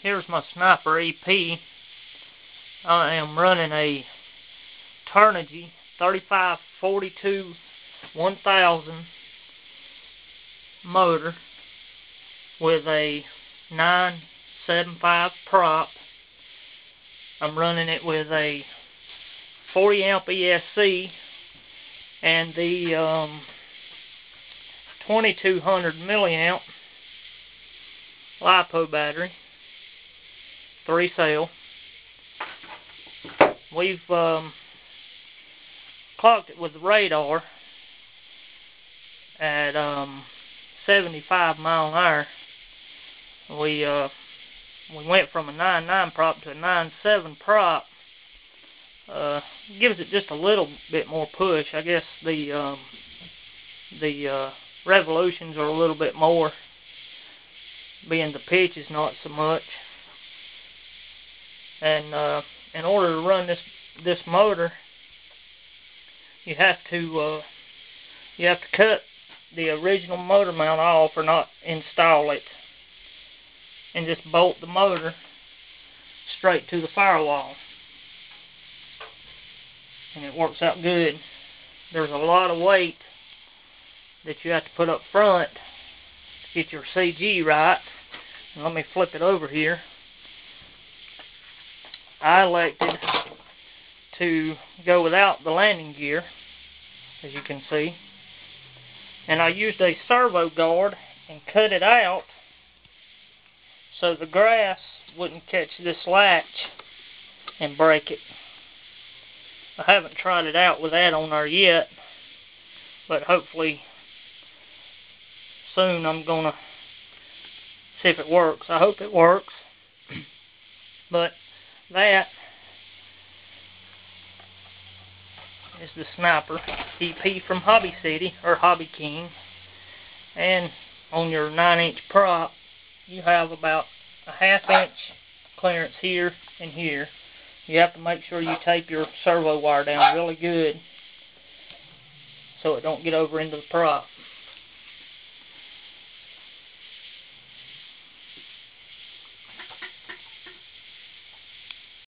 Here's my Sniper EP. I am running a Turnigy 3542 1000 motor with a 975 prop. I'm running it with a 40 amp ESC and the 2200 milliamp LiPo battery, 3-cell. We've clocked it with the radar at 75 mile an hour. We went from a 9.9 prop to a 9.7 prop. Gives it just a little bit more push. I guess the revolutions are a little bit more, being the pitch is not so much. And in order to run this motor, you have to cut the original motor mount off or not install it, and just bolt the motor straight to the firewall, and it works out good. There's a lot of weight that you have to put up front to get your CG right. And let me flip it over here. I elected to go without the landing gear, as you can see, and I used a servo guard and cut it out so the grass wouldn't catch this latch and break it. I haven't tried it out with that on there yet, but hopefully soon I'm gonna see if it works. I hope it works. But that is the Sniper EP from Hobby City, or Hobby King. And on your 9-inch prop, you have about a 1/2 inch clearance here and here. You have to make sure you tape your servo wire down really good so it don't get over into the prop.